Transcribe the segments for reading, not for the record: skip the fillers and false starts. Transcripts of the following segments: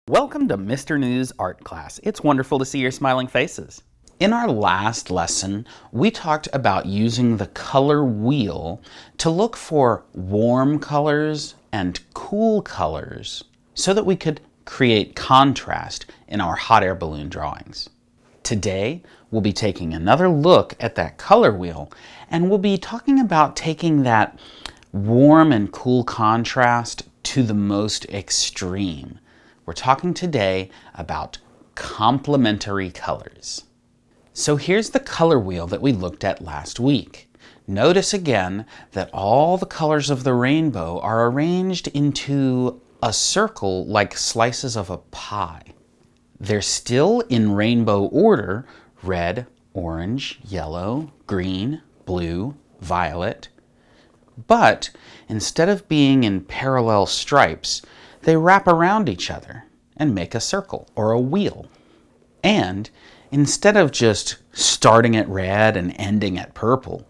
Welcome to Mr. News Art Class. It's wonderful to see your smiling faces. In our last lesson, we talked about using the color wheel to look for warm colors and cool colors so that we could create contrast in our hot air balloon drawings. Today, we'll be taking another look at that color wheel, and we'll be talking about taking that warm and cool contrast to the most extreme. We're talking today about complementary colors. So here's the color wheel that we looked at last week. Notice again that all the colors of the rainbow are arranged into a circle like slices of a pie. They're still in rainbow order: red, orange, yellow, green, blue, violet. But instead of being in parallel stripes, they wrap around each other and make a circle or a wheel. And instead of just starting at red and ending at purple,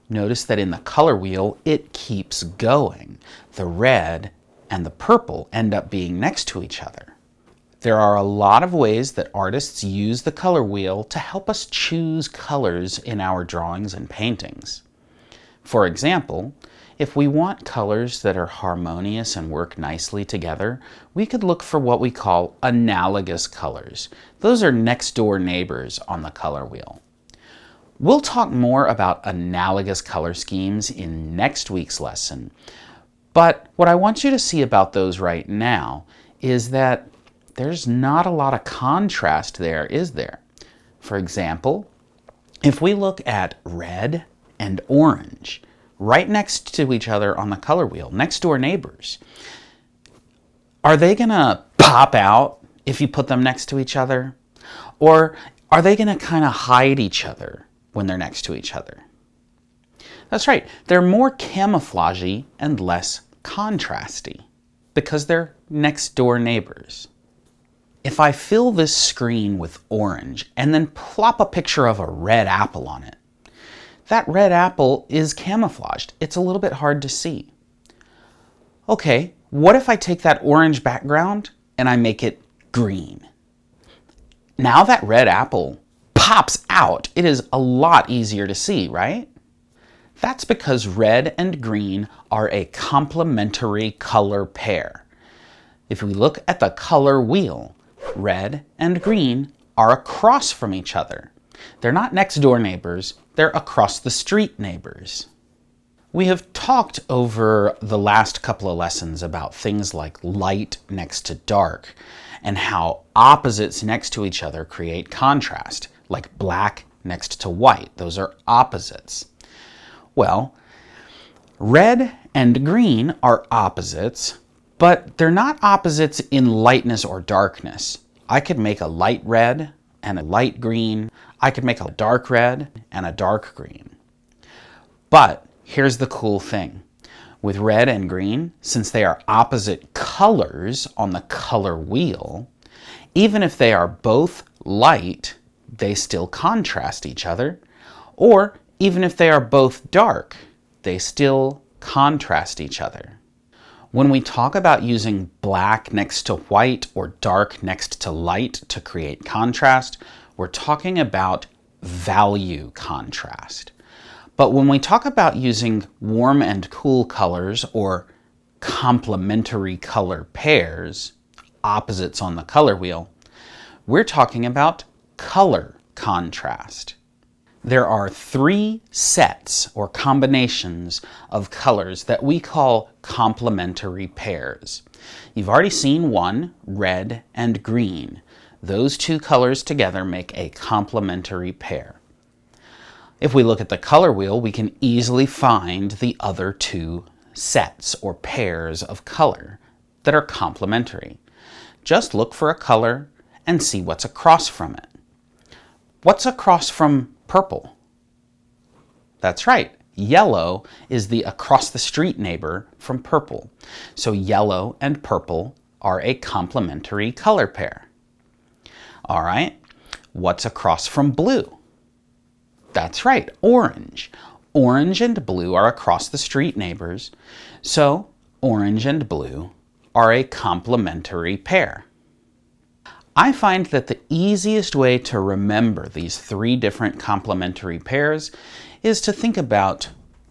notice that in the color wheel it keeps going. The red and the purple end up being next to each other. There are a lot of ways that artists use the color wheel to help us choose colors in our drawings and paintings. For example, if we want colors that are harmonious and work nicely together, we could look for what we call analogous colors. Those are next door neighbors on the color wheel. We'll talk more about analogous color schemes in next week's lesson, but what I want you to see about those right now is that there's not a lot of contrast there, is there? For example, if we look at red and orange, right next to each other on the color wheel, next door neighbors, are they gonna pop out if you put them next to each other? Or are they gonna kind of hide each other when they're next to each other? That's right, they're more camouflagey and less contrasty because they're next door neighbors. If I fill this screen with orange and then plop a picture of a red apple on it, that red apple is camouflaged. It's a little bit hard to see. Okay, what if I take that orange background and I make it green? Now that red apple pops out. It is a lot easier to see, right? That's because red and green are a complementary color pair. If we look at the color wheel, red and green are across from each other. They're not next door neighbors, they're across the street neighbors. We have talked over the last couple of lessons about things like light next to dark and how opposites next to each other create contrast, like black next to white. Those are opposites. Well, red and green are opposites, but they're not opposites in lightness or darkness. I could make a light red and a light green. I could make a dark red and a dark green. But here's the cool thing. With red and green, since they are opposite colors on the color wheel, even if they are both light, they still contrast each other. Or even if they are both dark, they still contrast each other. When we talk about using black next to white or dark next to light to create contrast, we're talking about value contrast. But when we talk about using warm and cool colors or complementary color pairs, opposites on the color wheel, we're talking about color contrast. There are three sets or combinations of colors that we call complementary pairs. You've already seen one, red and green. Those two colors together make a complementary pair. If we look at the color wheel, we can easily find the other two sets or pairs of color that are complementary. Just look for a color and see what's across from it. What's across from purple? That's right, yellow is the across the street neighbor from purple. So yellow and purple are a complementary color pair. All right, what's across from blue? That's right, orange. Orange and blue are across the street neighbors, so orange and blue are a complementary pair. I find that the easiest way to remember these three different complementary pairs is to think about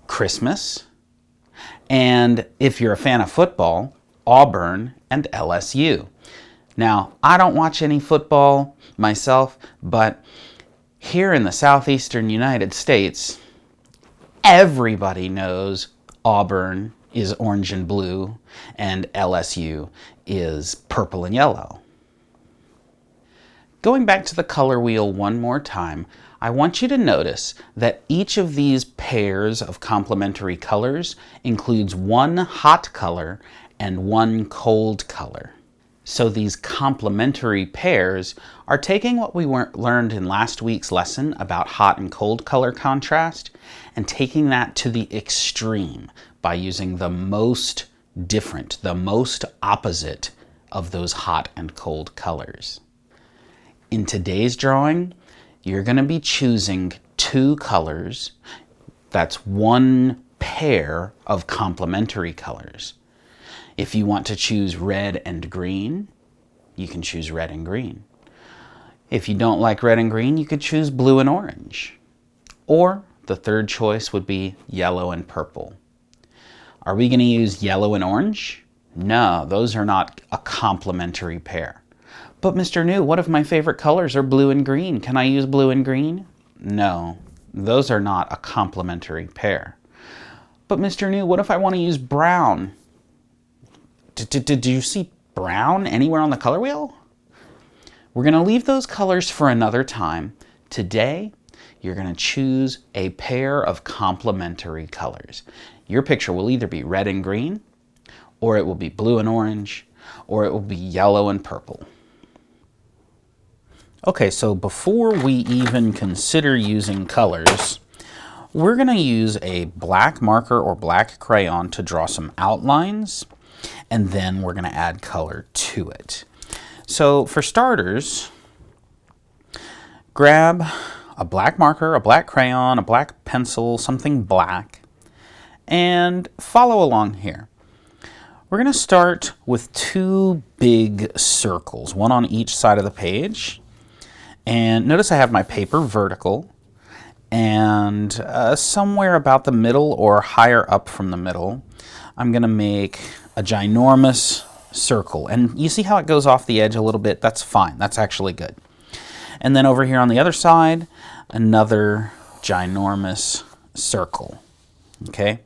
Christmas, and if you're a fan of football, Auburn and LSU. Now, I don't watch any football myself, but here in the southeastern United States, everybody knows Auburn is orange and blue and LSU is purple and yellow. Going back to the color wheel one more time, I want you to notice that each of these pairs of complementary colors includes one hot color and one cold color. So these complementary pairs are taking what we learned in last week's lesson about hot and cold color contrast and taking that to the extreme by using the most different, the most opposite of those hot and cold colors. In today's drawing, you're going to be choosing two colors. That's one pair of complementary colors. If you want to choose red and green, you can choose red and green. If you don't like red and green, you could choose blue and orange. Or the third choice would be yellow and purple. Are we going to use yellow and orange? No, those are not a complementary pair. But Mr. New, what if my favorite colors are blue and green? Can I use blue and green? No, those are not a complementary pair. But Mr. New, what if I want to use brown? Did you see brown anywhere on the color wheel? We're going to leave those colors for another time. Today, you're going to choose a pair of complementary colors. Your picture will either be red and green, or it will be blue and orange, or it will be yellow and purple. Okay, so before we even consider using colors, we're going to use a black marker or black crayon to draw some outlines, and then we're going to add color to it. So for starters, grab a black marker, a black crayon, a black pencil, something black, and follow along here. We're going to start with two big circles, one on each side of the page. And notice I have my paper vertical, and somewhere about the middle or higher up from the middle, I'm going to make a ginormous circle. And you see how it goes off the edge a little bit? That's fine. That's actually good. And then over here on the other side, another ginormous circle. Okay?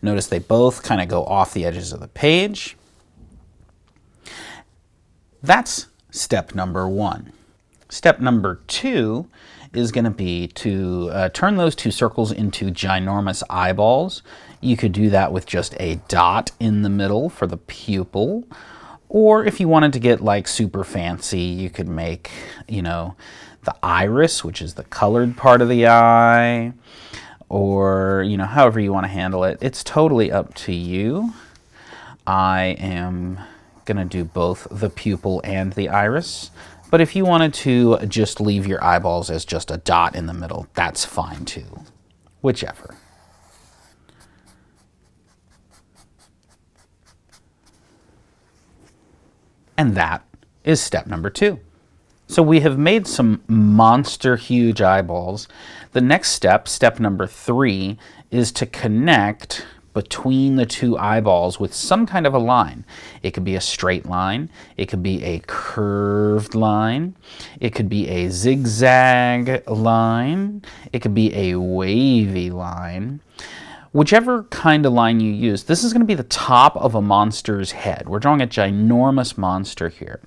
Notice they both kind of go off the edges of the page. That's step number one. Step number two is going to be to turn those two circles into ginormous eyeballs. You could do that with just a dot in the middle for the pupil. Or if you wanted to get like super fancy, you could make, the iris, which is the colored part of the eye, or, however you want to handle it. It's totally up to you. I am going to do both the pupil and the iris. But if you wanted to just leave your eyeballs as just a dot in the middle, that's fine too. Whichever. And that is step number two. So we have made some monster huge eyeballs. The next step, step number three, is to connect between the two eyeballs with some kind of a line. It could be a straight line, it could be a curved line, it could be a zigzag line, it could be a wavy line. Whichever kind of line you use, this is going to be the top of a monster's head. We're drawing a ginormous monster here.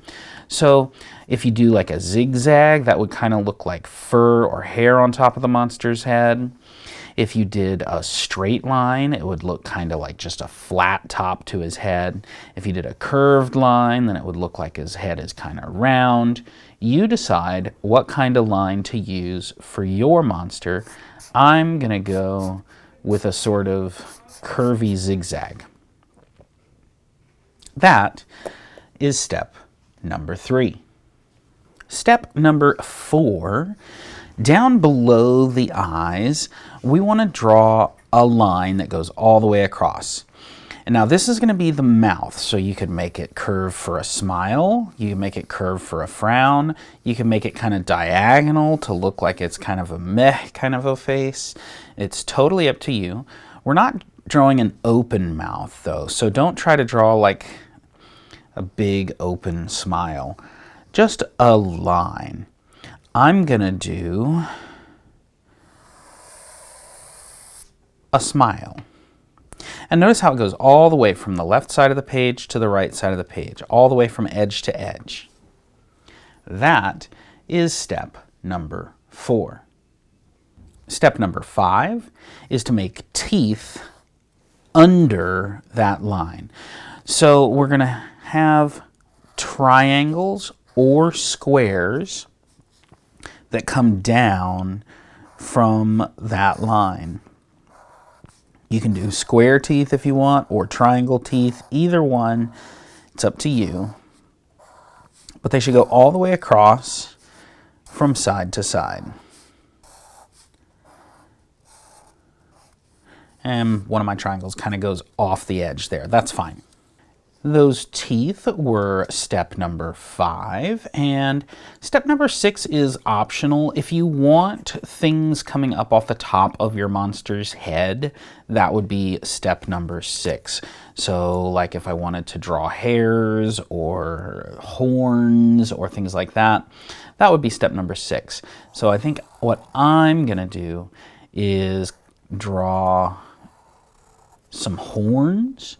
So if you do like a zigzag, that would kind of look like fur or hair on top of the monster's head. If you did a straight line, it would look kind of like just a flat top to his head. If you did a curved line, then it would look like his head is kind of round. You decide what kind of line to use for your monster. I'm going to go with a sort of curvy zigzag. That is step number three. Step number four, down below the eyes, we want to draw a line that goes all the way across. And now this is going to be the mouth, so you could make it curve for a smile, you can make it curve for a frown, you can make it kind of diagonal to look like it's kind of a meh kind of a face. It's totally up to you. We're not drawing an open mouth though, so don't try to draw like a big open smile. Just a line. I'm going to do a smile. And notice how it goes all the way from the left side of the page to the right side of the page, all the way from edge to edge. That is step number 4. Step number 5 is to make teeth under that line. So we're going to have triangles or squares that come down from that line. You can do square teeth if you want, or triangle teeth, either one. It's up to you. But they should go all the way across from side to side. And one of my triangles kind of goes off the edge there. That's fine. Those teeth were step number 5, and step number 6 is optional. If you want things coming up off the top of your monster's head, that would be step number 6. So like if I wanted to draw hairs or horns or things like that, that would be step number 6. So I think what I'm gonna do is draw some horns.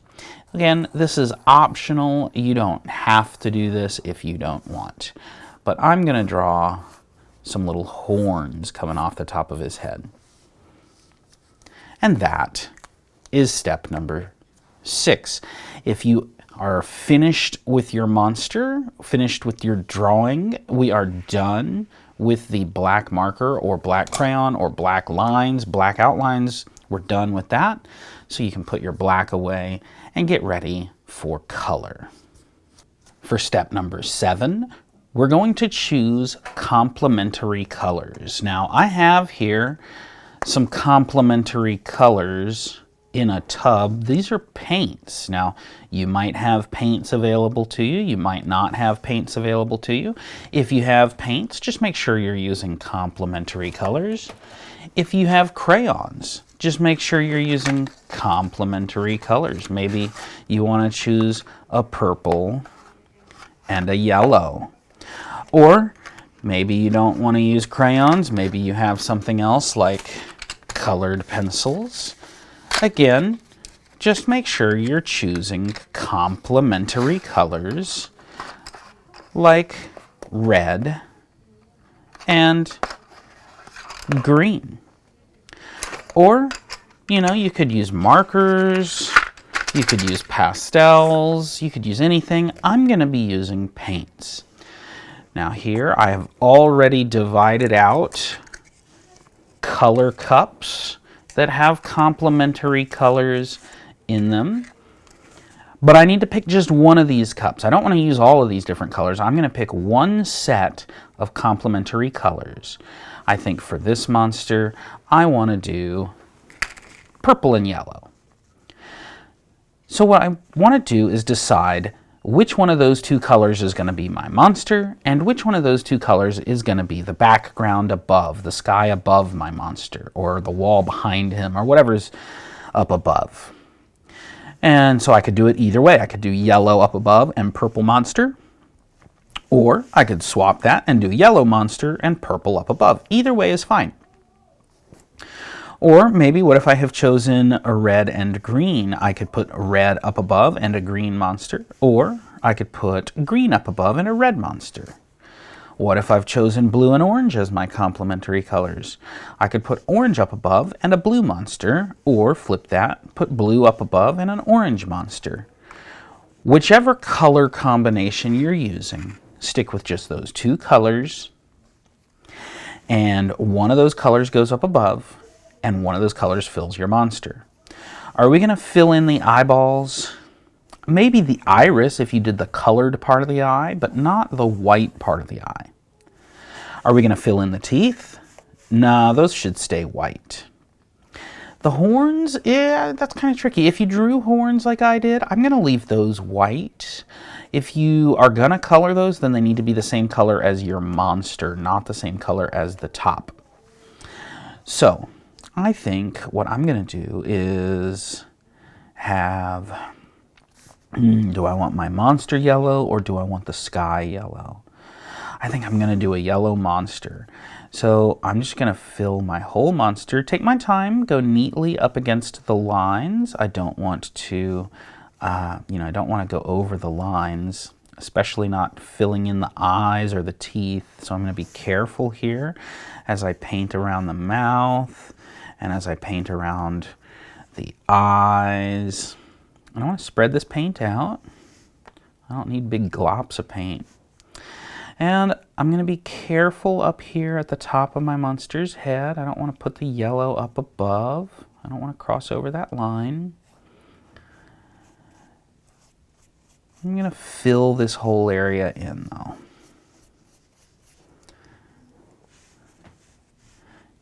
Again, this is optional. You don't have to do this if you don't want. But I'm going to draw some little horns coming off the top of his head. And that is step number 6. If you are finished with your monster, finished with your drawing, we are done with the black marker or black crayon or black lines, black outlines. We're done with that. So you can put your black away and get ready for color. For step number 7, we're going to choose complementary colors. Now I have here some complementary colors in a tub. These are paints. Now you might have paints available to you, you might not have paints available to you. If you have paints, just make sure you're using complementary colors. If you have crayons, just make sure you're using complementary colors. Maybe you want to choose a purple and a yellow. Or maybe you don't want to use crayons. Maybe you have something else like colored pencils. Again, just make sure you're choosing complementary colors like red and green. Or, you could use markers, you could use pastels, you could use anything. I'm going to be using paints. Now here I have already divided out color cups that have complementary colors in them. But I need to pick just one of these cups. I don't want to use all of these different colors. I'm going to pick one set of complementary colors. I think for this monster, I want to do purple and yellow. So what I want to do is decide which one of those two colors is going to be my monster and which one of those two colors is going to be the background above, the sky above my monster, or the wall behind him, or whatever's up above. And so I could do it either way. I could do yellow up above and purple monster, or I could swap that and do yellow monster and purple up above. Either way is fine. Or maybe what if I have chosen a red and green? I could put red up above and a green monster, or I could put green up above and a red monster. What if I've chosen blue and orange as my complementary colors? I could put orange up above and a blue monster, or flip that, put blue up above and an orange monster. Whichever color combination you're using, stick with just those two colors, and one of those colors goes up above, and one of those colors fills your monster. Are we going to fill in the eyeballs? Maybe the iris if you did the colored part of the eye, but not the white part of the eye. Are we going to fill in the teeth? No, those should stay white. The horns, yeah, that's kind of tricky. If you drew horns like I did, I'm going to leave those white. If you are going to color those, then they need to be the same color as your monster, not the same color as the top. So, I think what I'm going to do is have, do I want my monster yellow or do I want the sky yellow? I think I'm going to do a yellow monster. So I'm just going to fill my whole monster. Take my time, go neatly up against the lines. I don't want to, I don't want to go over the lines, especially not filling in the eyes or the teeth. So I'm going to be careful here as I paint around the mouth and as I paint around the eyes. I don't want to spread this paint out. I don't need big glops of paint. And I'm going to be careful up here at the top of my monster's head. I don't want to put the yellow up above. I don't want to cross over that line. I'm going to fill this whole area in though.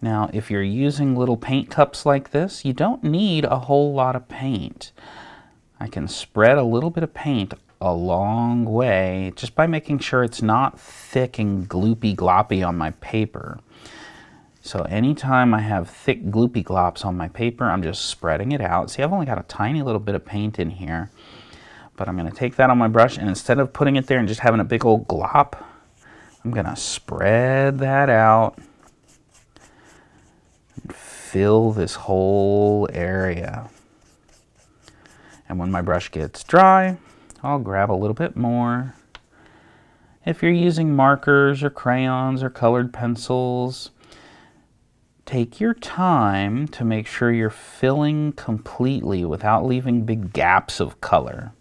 Now, if you're using little paint cups like this, you don't need a whole lot of paint. I can spread a little bit of paint a long way just by making sure it's not thick and gloopy gloppy on my paper. So anytime I have thick gloopy glops on my paper, I'm just spreading it out. See, I've only got a tiny little bit of paint in here, but I'm going to take that on my brush, and instead of putting it there and just having a big old glop, I'm going to spread that out and fill this whole area. And when my brush gets dry, I'll grab a little bit more. If you're using markers or crayons or colored pencils, take your time to make sure you're filling completely without leaving big gaps of color.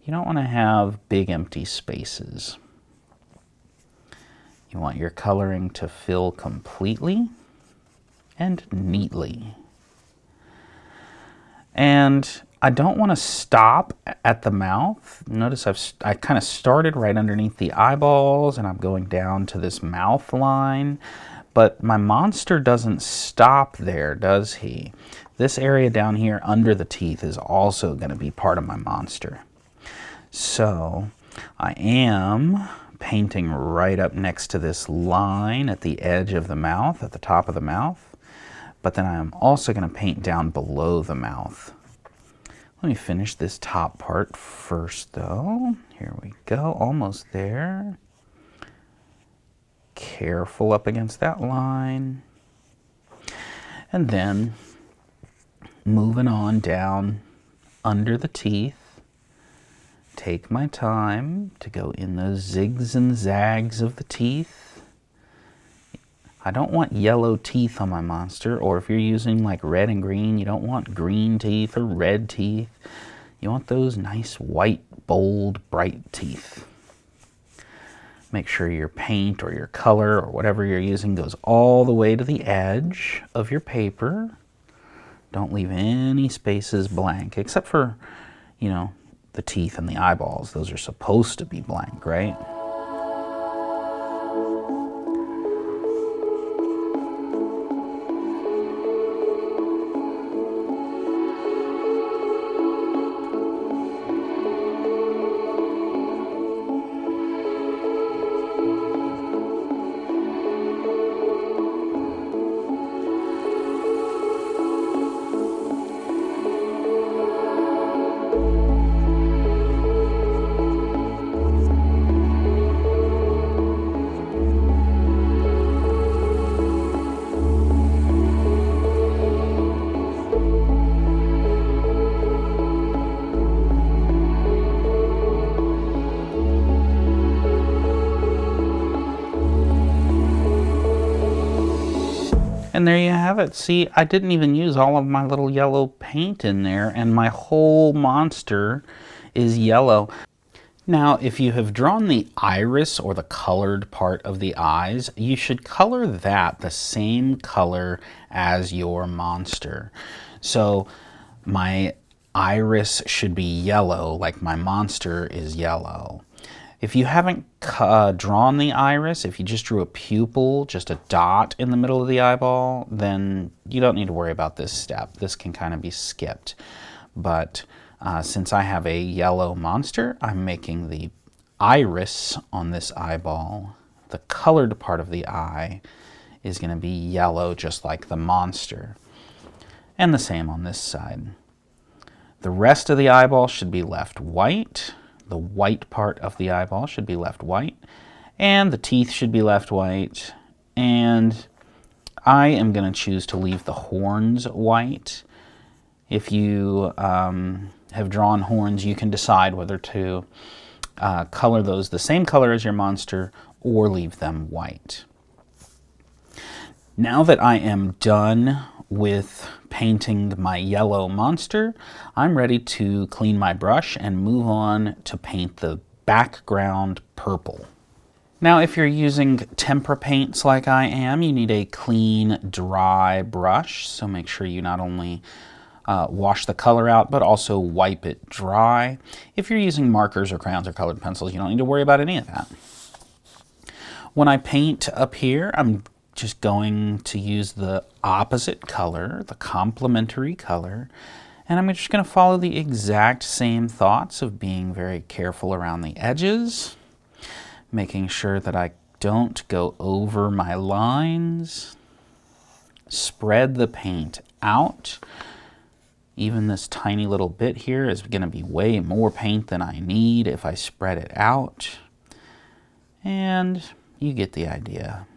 You don't want to have big empty spaces. You want your coloring to fill completely and neatly. And I don't want to stop at the mouth. Notice I kind of started right underneath the eyeballs and I'm going down to this mouth line. But my monster doesn't stop there, does he? This area down here under the teeth is also going to be part of my monster. So I am painting right up next to this line at the edge of the mouth, at the top of the mouth. But then I'm also going to paint down below the mouth. Let me finish this top part first though. Here we go, almost there. Careful up against that line. And then moving on down under the teeth. Take my time to go in those zigs and zags of the teeth. I don't want yellow teeth on my monster, or if you're using like red and green, you don't want green teeth or red teeth. You want those nice white, bold, bright teeth. Make sure your paint or your color or whatever you're using goes all the way to the edge of your paper. Don't leave any spaces blank, except for, the teeth and the eyeballs. Those are supposed to be blank, right? And there you have it. See, I didn't even use all of my little yellow paint in there, and my whole monster is yellow. Now, if you have drawn the iris or the colored part of the eyes, you should color that the same color as your monster. So my iris should be yellow like my monster is yellow. If you haven't drawn the iris, if you just drew a pupil, just a dot in the middle of the eyeball, then you don't need to worry about this step. This can kind of be skipped. But since I have a yellow monster, I'm making the iris on this eyeball, the colored part of the eye, is going to be yellow just like the monster. And the same on this side. The rest of the eyeball should be left white. The white part of the eyeball should be left white. And the teeth should be left white. And I am going to choose to leave the horns white. If you have drawn horns, you can decide whether to color those the same color as your monster or leave them white. Now that I am done with painting my yellow monster, I'm ready to clean my brush and move on to paint the background purple. Now, if you're using tempera paints like I am, you need a clean, dry brush. So make sure you not only wash the color out, but also wipe it dry. If you're using markers or crayons or colored pencils, you don't need to worry about any of that. When I paint up here, I'm just going to use the opposite color, the complementary color, and I'm just going to follow the exact same thoughts of being very careful around the edges, making sure that I don't go over my lines, spread the paint out. Even this tiny little bit here is going to be way more paint than I need if I spread it out. And you get the idea.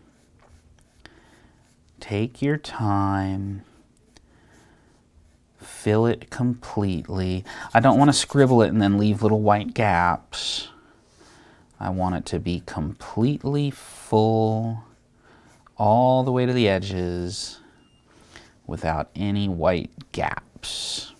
Take your time. Fill it completely. I don't want to scribble it and then leave little white gaps. I want it to be completely full all the way to the edges without any white gaps.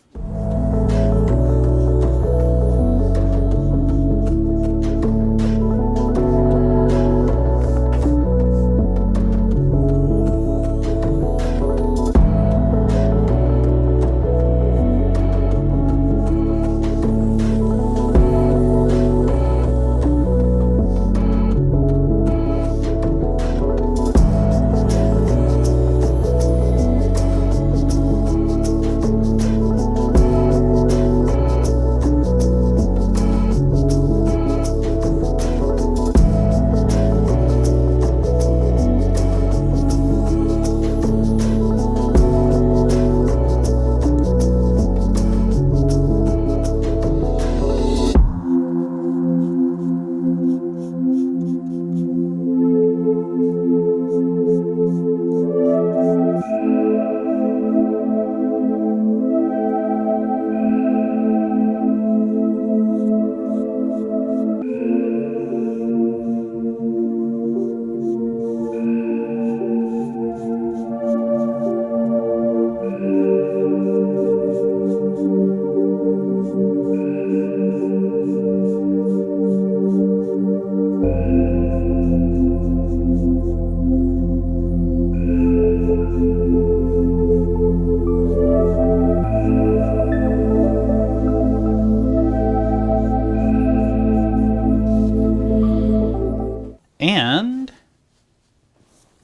And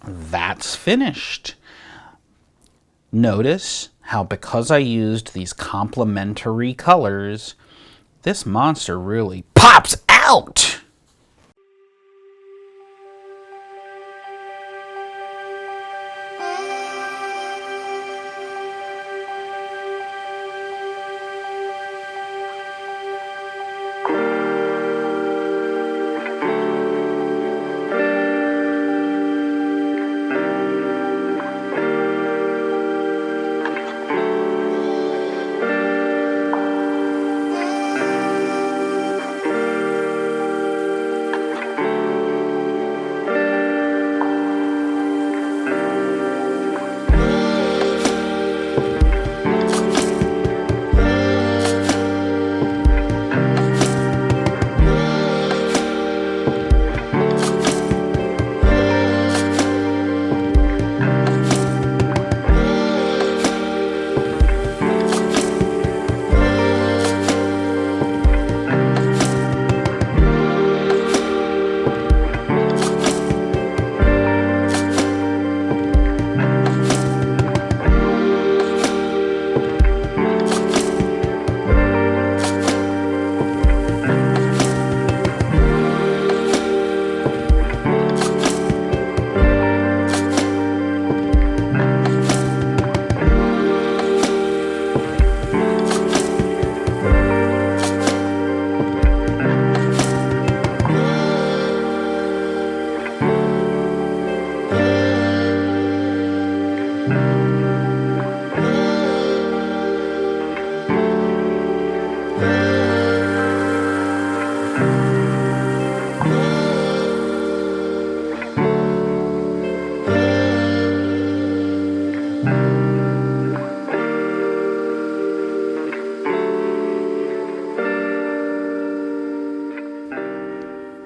that's finished. Notice how because I used these complementary colors, this monster really pops out.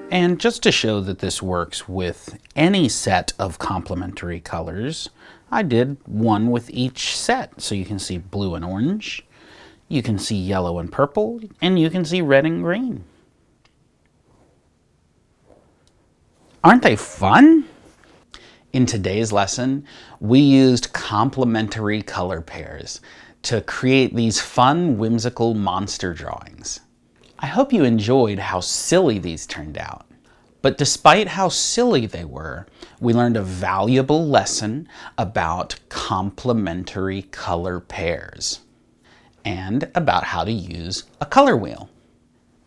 And just to show that this works with any set of complementary colors, I did one with each set. So you can see blue and orange, you can see yellow and purple, and you can see red and green. Aren't they fun? In today's lesson, we used complementary color pairs to create these fun, whimsical monster drawings. I hope you enjoyed how silly these turned out. But despite how silly they were, we learned a valuable lesson about complementary color pairs and about how to use a color wheel.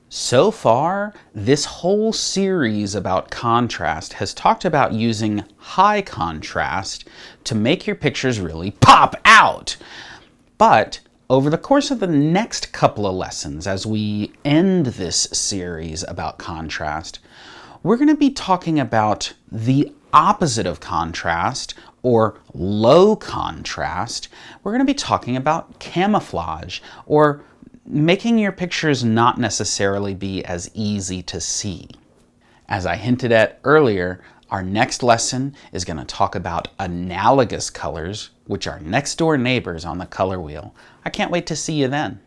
So far, this whole series about contrast has talked about using high contrast to make your pictures really pop out. But over the course of the next couple of lessons, as we end this series about contrast, we're going to be talking about the opposite of contrast, or low contrast. We're going to be talking about camouflage, or making your pictures not necessarily be as easy to see. As I hinted at earlier, our next lesson is going to talk about analogous colors, which are next door neighbors on the color wheel. I can't wait to see you then.